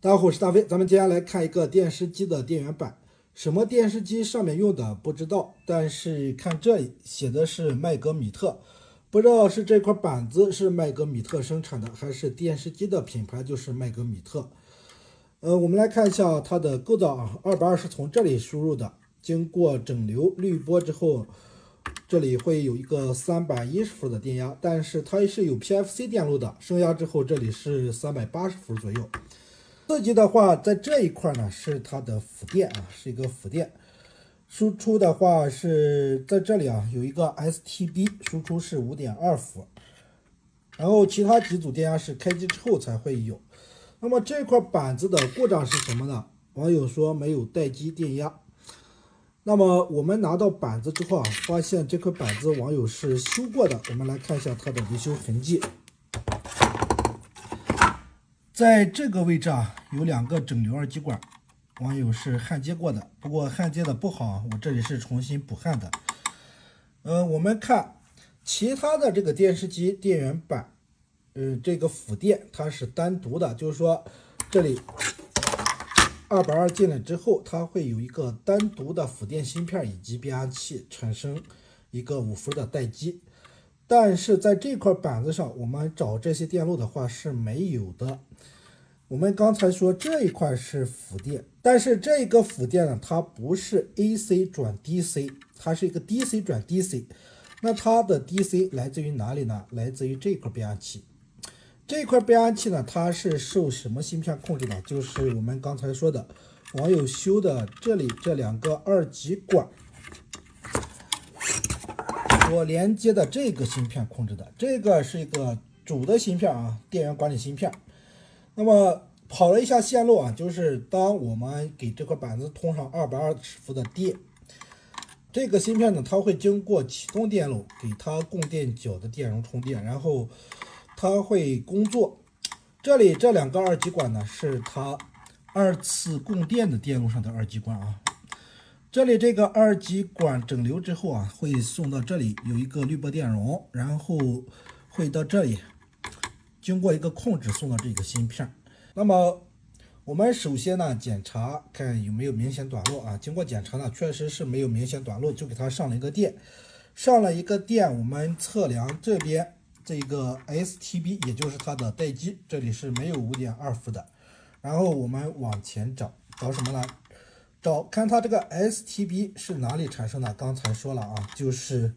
大家好，我是大飞，咱们接下来看一个电视机的电源板。什么电视机上面用的不知道，但是看这里写的是麦格米特，不知道是这块板子是麦格米特生产的，还是电视机的品牌就是麦格米特。我们来看一下它的构造啊，220是从这里输入的，经过整流滤波之后，这里会有一个310伏的电压，但是它是有 PFC 电路的，升压之后这里是380伏左右。刺激的话，在这一块呢是它的辅电啊，是一个辅电。输出的话是在这里啊，有一个 STB， 输出是5.2伏。然后其他几组电压是开机之后才会有。那么这块板子的故障是什么呢？网友说没有待机电压。那么我们拿到板子之后啊，发现这块板子网友是修过的。我们来看一下它的维修痕迹。在这个位置啊，有2个整流二极管，网友是焊接过的，不过焊接的不好，我这里是重新补焊的。我们看其他的这个电视机电源板，这个辅电它是单独的，就是说这里220进来之后，它会有一个单独的辅电芯片以及变压器，产生一个5伏的待机。但是在这块板子上，我们找这些电路的话是没有的。我们刚才说这一块是辅电，但是这个辅电呢，它不是 AC 转 DC， 它是一个 DC 转 DC。那它的 DC 来自于哪里呢？来自于这块变压器。这块变压器呢，它是受什么芯片控制的？就是我们刚才说的网友修的这里这2个二极管所连接的这个芯片控制的。这个是一个主的芯片啊，电源管理芯片。那么跑了一下线路啊，就是当我们给这块板子通上220伏的电，这个芯片呢，它会经过启动电路给它供电角的电容充电，然后它会工作。这里这2个二极管呢，是它2次供电的电路上的二极管啊。这里这个二极管整流之后啊，会送到这里有一个滤波电容，然后会到这里经过一个控制送到这个芯片。那么我们首先呢检查看有没有明显短路啊。经过检查呢，确实是没有明显短路，就给它上了一个电。上了一个电，我们测量这边这个 STB， 也就是它的待机，这里是没有5.2伏的。然后我们往前找什么呢？找看它这个 STB 是哪里产生的？刚才说了啊，就是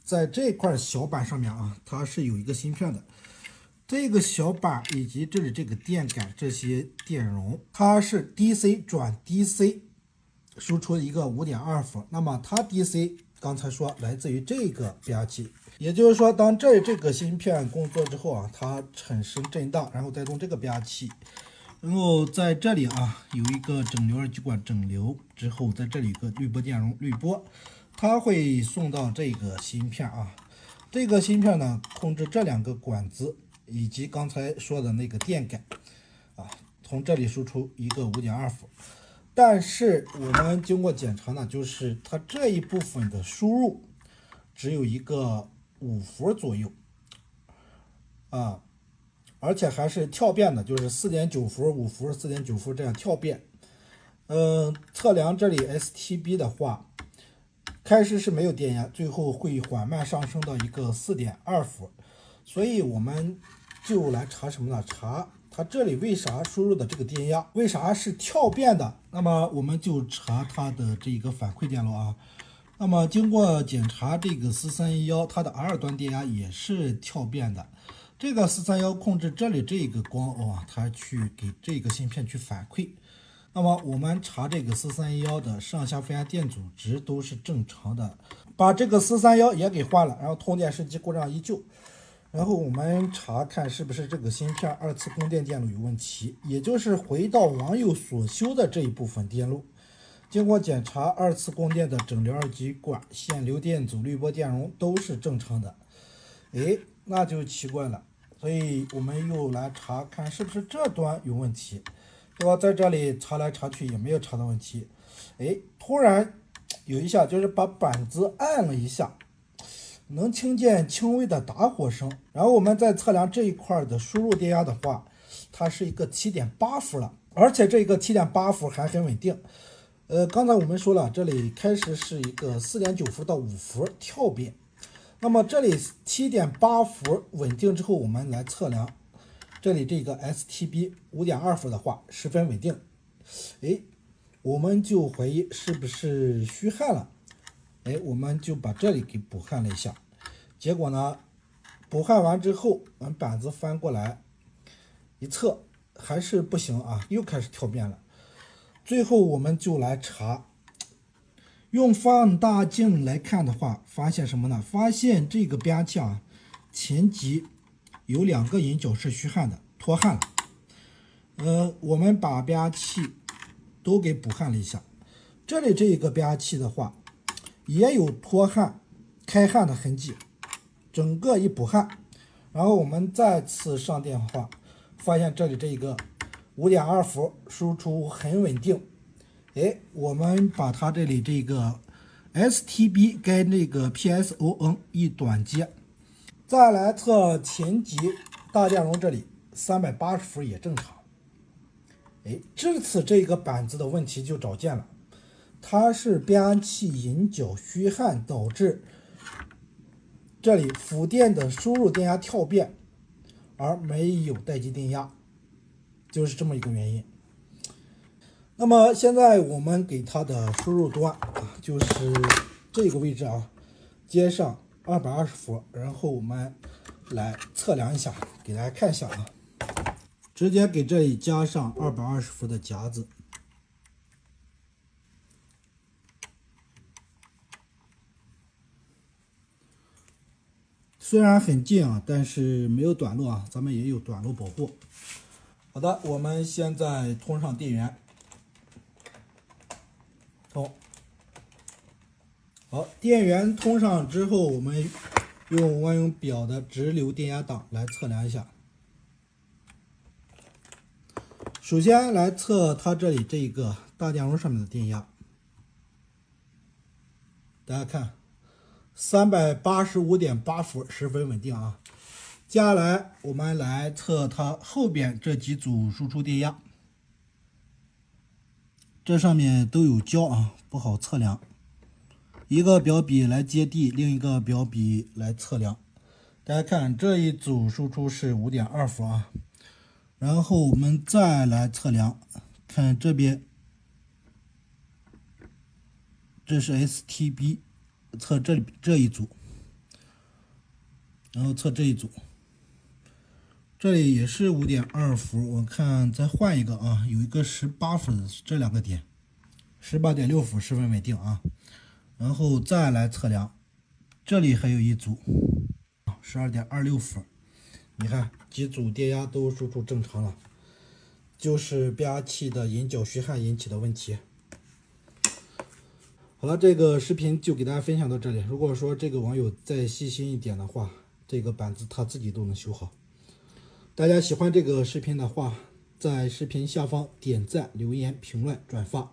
在这块小板上面啊，它是有一个芯片的。这个小板以及这里这个电感这些电容，它是 DC 转 DC 输出一个5.2伏。那么它 DC 刚才说来自于这个变压器，也就是说，当这个芯片工作之后啊，它产生震荡，然后带动这个变压器。然后在这里啊，有一个整流二极管整流之后，在这里有个滤波电容滤波，它会送到这个芯片啊。这个芯片呢，控制这2个管子以及刚才说的那个电感啊，从这里输出一个5.2伏。但是我们经过检查呢，就是它这一部分的输入只有一个5伏左右啊。而且还是跳变的，就是 4.9 伏、5伏、4.9 伏这样跳变。测量这里 STB 的话，开始是没有电压，最后会缓慢上升到一个 4.2 伏。所以我们就来查什么呢？查它这里为啥输入的这个电压，为啥是跳变的？那么我们就查它的这个反馈电路啊。那么经过检查，这个431它的 R 端电压也是跳变的。这个431控制这里这个光啊，它去给这个芯片去反馈。那么我们查这个431的上下分压电阻值都是正常的，把这个431也给换了，然后通电时机故障依旧。然后我们查看是不是这个芯片2次供电电路有问题，也就是回到网友所修的这一部分电路。经过检查，2次供电的整流二极管、线流电阻、滤波电容都是正常的。那就奇怪了，所以我们又来查看是不是这端有问题。对吧？在这里查来查去也没有查到问题。突然有一下就是把板子按了一下，能听见轻微的打火声。然后我们再测量这一块的输入电压的话，它是一个7.8伏了，而且这个7.8伏还很稳定。刚才我们说了，这里开始是一个4.9伏到5伏跳变，那么这里7.8伏稳定之后，我们来测量这里这个 STB 5.2伏的话十分稳定。哎，我们就怀疑是不是虚焊了。哎，我们就把这里给补焊了一下，结果呢，补焊完之后，把板子翻过来一测，还是不行啊，又开始跳变了。最后我们就来查，用放大镜来看的话，发现什么呢？发现这个变压器啊，前级有2个引脚是虚焊的，脱焊了。我们把变压器都给补焊了一下，这里这一个变压器的话，也有脱焊、开焊的痕迹，整个一补焊，然后我们再次上电的话，发现这里这一个5.2伏输出很稳定。哎，我们把它这里这个 STB 跟这个 PSON 一短接，再来测前级大电容，这里380伏也正常。哎，这次这个板子的问题就找见了。它是变压器引脚虚焊导致这里辅电的输入电压跳变，而没有待机电压，就是这么一个原因。那么现在我们给它的输入端啊，就是这个位置啊，接上220伏，然后我们来测量一下，给大家看一下啊，直接给这里加上220伏的夹子。虽然很近啊，但是没有短路啊，咱们也有短路保护。好的，我们现在通上电源，通。好，电源通上之后，我们用万用表的直流电压档来测量一下。首先来测它这里这个大电容上面的电压，大家看。385.8伏十分稳定啊。接下来我们来测它后边这几组输出电压，这上面都有胶啊，不好测量。一个表笔来接地，另一个表笔来测量。大家看这一组输出是5.2伏啊，然后我们再来测量，看这边，这是 STB。测这一组，然后测这一组，这里也是5.2伏。我看再换一个啊，有一个18伏的，这2个点，18.6伏十分稳定啊。然后再来测量，这里还有一组12.26伏，你看几组电压都输出正常了，就是变压器的引脚虚焊引起的问题。好了，这个视频就给大家分享到这里。如果说这个网友再细心一点的话，这个板子他自己都能修好。大家喜欢这个视频的话，在视频下方点赞、留言、评论、转发。